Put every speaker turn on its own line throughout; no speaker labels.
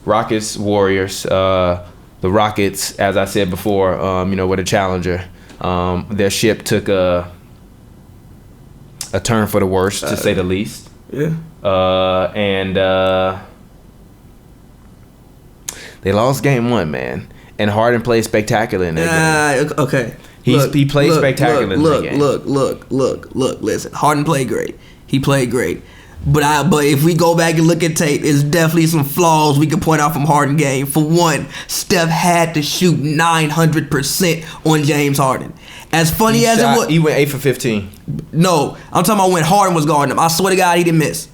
Rockets, Warriors. The Rockets, as I said before, were the challenger. Their ship took a turn for the worse, to say the least.
Yeah.
And they lost game 1, man. And Harden played spectacular in that game.
Okay.
He played spectacular in that game.
Look. Listen, Harden played great. He played great. But if we go back and look at tape, there's definitely some flaws we can point out from Harden game. For one, Steph had to shoot 900% on James Harden. As funny as it was,
he went 8 for 15.
No, I'm talking about when Harden was guarding him. I swear to God, he didn't miss.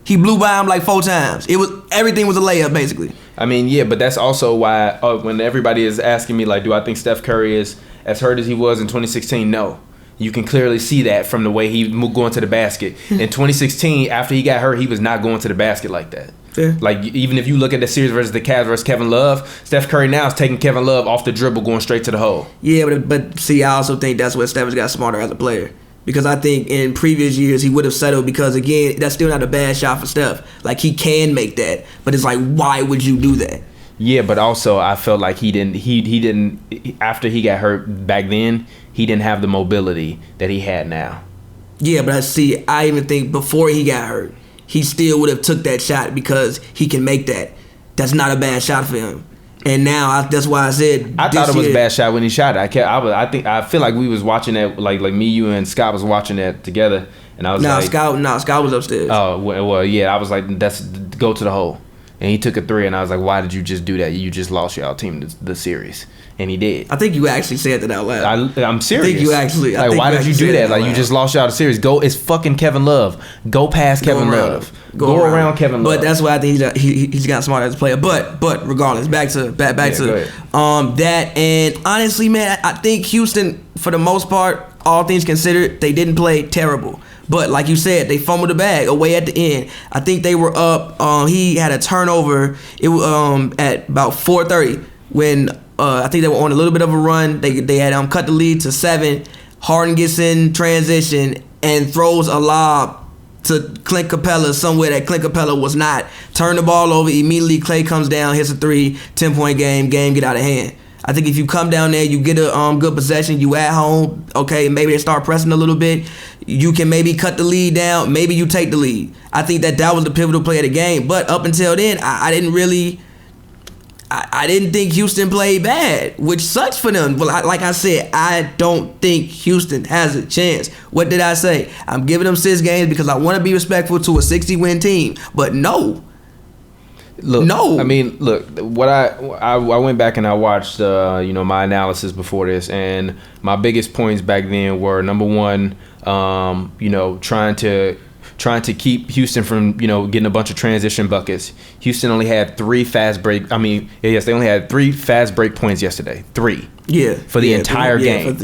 He blew by him like 4 times. Everything was a layup, basically.
I mean, yeah, but that's also why when everybody is asking me, like, do I think Steph Curry is as hurt as he was in 2016? No. You can clearly see that from the way he going to the basket. In 2016, after he got hurt, he was not going to the basket like that.
Yeah.
Like, even if you look at the series versus the Cavs versus Kevin Love, Steph Curry now is taking Kevin Love off the dribble, going straight to the hole.
Yeah, but see, I also think that's where Steph has got smarter as a player. Because I think in previous years he would have settled because, again, that's still not a bad shot for Steph. Like, he can make that. But it's like, why would you do that?
Yeah, but also I felt like he didn't after he got hurt back then, he didn't have the mobility that he had now.
Yeah, but I even think before he got hurt, he still would have took that shot because he can make that. That's not a bad shot for him. And now that's why I said
I thought it was a bad shot when he shot it. I feel like we was watching that, like me, you, and Scott was watching that together, and I was
Scott was upstairs.
Oh well, yeah. I was like, that's go to the hole, and he took a 3, and I was like, why did you just do that? You just lost your team the series, and he did.
I think you actually said that out loud.
I'm serious.
I think you actually.
Why did you do that? Like, you just lost y'all the series. It's fucking Kevin Love. Go past Kevin Love. Go around Kevin Love.
But that's why I think he's got smart as a player. But regardless, back to that. And honestly, man, I think Houston, for the most part, all things considered, they didn't play terrible. But like you said, they fumbled the bag away at the end. I think they were up. He had a turnover. It was at about 4:30 when I think they were on a little bit of a run. They had cut the lead to 7. Harden gets in transition and throws a lob to Clint Capella somewhere that Clint Capella was not. Turn the ball over immediately. Clay comes down, hits a 3, 10-point game get out of hand. I think if you come down there, you get a good possession, you at home, okay, maybe they start pressing a little bit, you can maybe cut the lead down, maybe you take the lead. I think that was the pivotal play of the game. But up until then, I didn't think Houston played bad, which sucks for them. But like I said, I don't think Houston has a chance. What did I say? I'm giving them 6 games because I want to be respectful to a 60-win team. But no.
I mean, look. What I went back and I watched, my analysis before this, and my biggest points back then were, number one, trying to keep Houston from, getting a bunch of transition buckets. Houston only had 3 fast break. They only had 3 fast break points yesterday. 3.
Yeah.
For the entire game.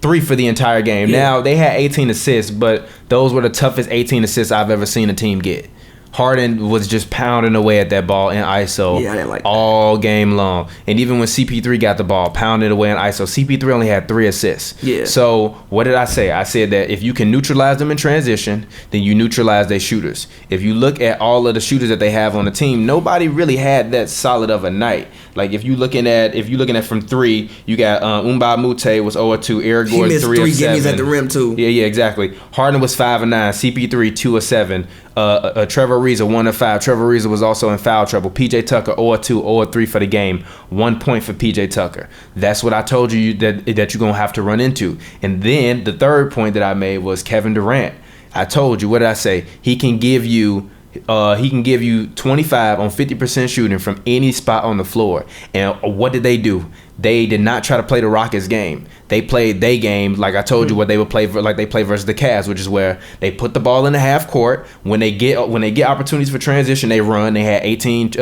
3 for the entire game. Yeah. Now, they had 18 assists, but those were the toughest 18 assists I've ever seen a team get. Harden was just pounding away at that ball in ISO all game long. And even when CP3 got the ball, pounded away in ISO. CP3 only had 3 assists.
Yeah.
So what did I say? I said that if you can neutralize them in transition, then you neutralize their shooters. If you look at all of the shooters that they have on the team, nobody really had that solid of a night. Like, if you're looking at from 3, you got Mbah Moute was 0-2, Eric Gordon 3 of 7. He missed 3 gimmies
at the rim too.
Yeah, exactly. Harden was 5 of 9, CP3 2 of 7. Trevor Ariza 1 of 5. Trevor Ariza was also in foul trouble. PJ Tucker 0-2, 0-3 for the game. 1 point for PJ Tucker. That's what I told you that you're gonna have to run into. And then the third point that I made was Kevin Durant. I told you, what did I say? He can give you 25 on 50% shooting from any spot on the floor. And what did they do? They did not try to play the Rockets game. They played their game, like I told you, what they would play like they play versus the Cavs, which is where they put the ball in the half court. When they get opportunities for transition, they run. They had 18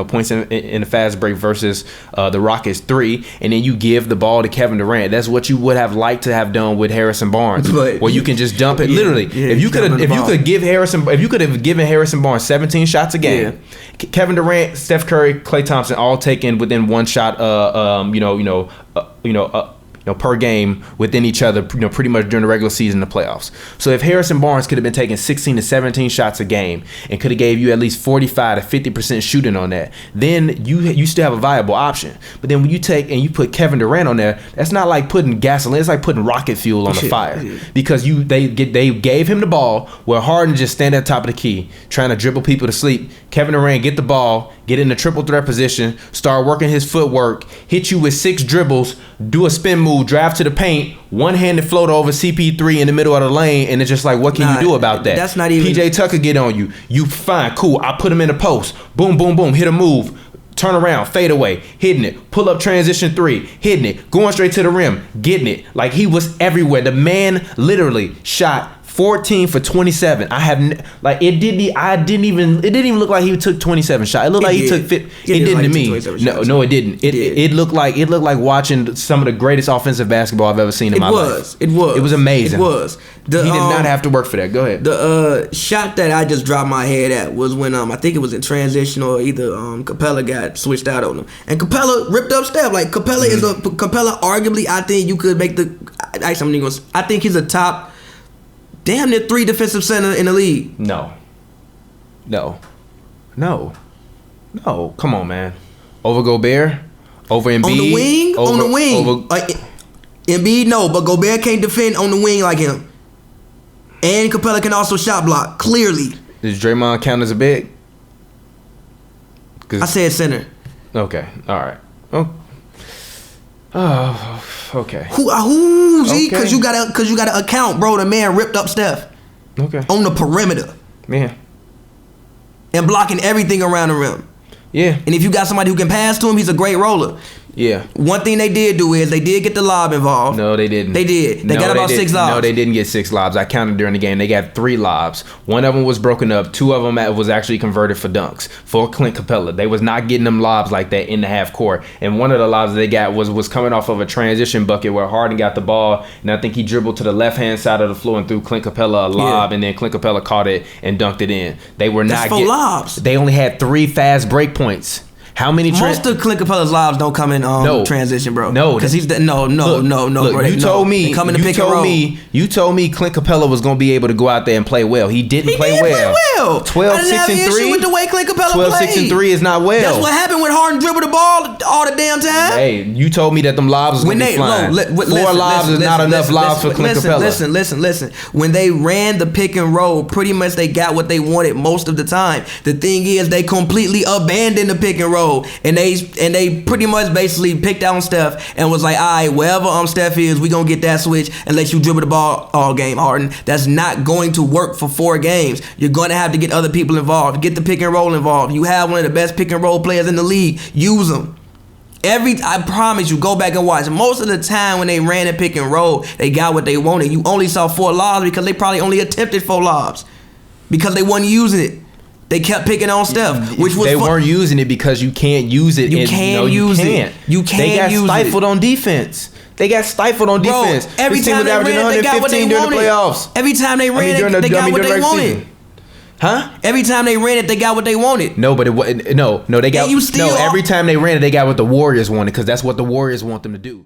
points in the fast break versus the Rockets 3, and then you give the ball to Kevin Durant. That's what you would have liked to have done with Harrison Barnes, where you can just dump it. Literally, if you could have given Harrison Barnes 17 shots a game, Kevin Durant, Steph Curry, Klay Thompson all taken within 1 shot. per game within each other, pretty much during the regular season and the playoffs. So if Harrison Barnes could have been taking 16 to 17 shots a game and could have gave you at least 45 to 50% shooting on that, then you still have a viable option. But then when you take and you put Kevin Durant on there, that's not like putting gasoline. It's like putting rocket fuel on the fire, because they gave him the ball where Harden just stand at the top of the key trying to dribble people to sleep. Kevin Durant get the ball, get in the triple threat position, start working his footwork, hit you with 6 dribbles, do a spin move, drive to the paint, one-handed float over CP3 in the middle of the lane, and it's just like, what can you do about that?
That's not even...
PJ Tucker get on you. You fine, cool. I put him in the post. Boom, boom, boom. Hit a move. Turn around, fade away, hitting it, pull up transition 3, hitting it, going straight to the rim, getting it. Like, he was everywhere. The man literally shot 14 for 27. It didn't even look like he took 27 shots. It looked like he took 50. It didn't to me. No, it didn't. It looked like watching some of the greatest offensive basketball I've ever seen in my life. It was amazing.
It was.
He did not have to work for that. Go ahead.
The shot that I just dropped my head at was when I think it was in transition, or either Capella got switched out on him, and Capella ripped up Steph. Like, Capella arguably, I think you could make I think he's a top damn near 3 defensive center in the league.
No. Come on, man. Over Gobert? Over Embiid?
On the wing. Embiid, no, but Gobert can't defend on the wing like him. And Capella can also shot block, clearly.
Does Draymond count as a big?
I said center.
Okay, all right. Oh, okay.
Because you gotta account, bro. The man ripped up Steph.
Okay.
On the perimeter.
Yeah.
And blocking everything around the rim.
Yeah.
And if you got somebody who can pass to him, he's a great roller.
Yeah.
One thing they did do is they did get the lob involved.
No, they didn't.
They did. They got about 6 lobs.
No, they didn't get 6 lobs. I counted during the game. They got 3 lobs. One of them was broken up. 2 of them was actually converted for dunks for Clint Capella. They was not getting them lobs like that in the half court. And one of the lobs they got was coming off of a transition bucket where Harden got the ball, and I think he dribbled to the left-hand side of the floor and threw Clint Capella a lob, and then Clint Capella caught it and dunked it in. They were not getting
lobs.
They only had 3 fast break points. How many?
Most of Clint Capella's lobs don't come in transition, bro.
No,
because he's no, bro.
You told me.
Come in the pick and roll.
You told me Clint Capella was going to be able to go out there and play well. He didn't play well. 12, 6, and 3.
With the way Clint Capella
12, 6, and 3 is not well.
That's what happened when Harden dribbled the ball all the damn time.
Hey, you told me that them lobs was going to be flying. 4 lobs is not enough lobs for Clint Capella.
Listen. When they ran the pick and roll, pretty much they got what they wanted most of the time. The thing is, they completely abandoned the pick and roll, and they pretty much basically picked out Steph and was like, all right, wherever Steph is, we gonna get that switch and let you dribble the ball all game, Harden. That's not going to work for 4 games. You're gonna have to get other people involved, get the pick and roll involved. You have one of the best pick and roll players in the league. Use them. I promise you, go back and watch. Most of the time when they ran the pick and roll, they got what they wanted. You only saw 4 lobs because they probably only attempted 4 lobs because they wasn't using it. They kept picking on Steph, which was
they weren't using it because you can't use it.
You can't use it.
They got stifled on defense. They got stifled on defense.
Every time they ran, they got what they wanted.
Playoffs.
Every time they ran, they got what they wanted.
Huh?
Every time they ran it, they got what they wanted.
No, but they got every time they ran it, they got what the Warriors wanted, because that's what the Warriors want them to do.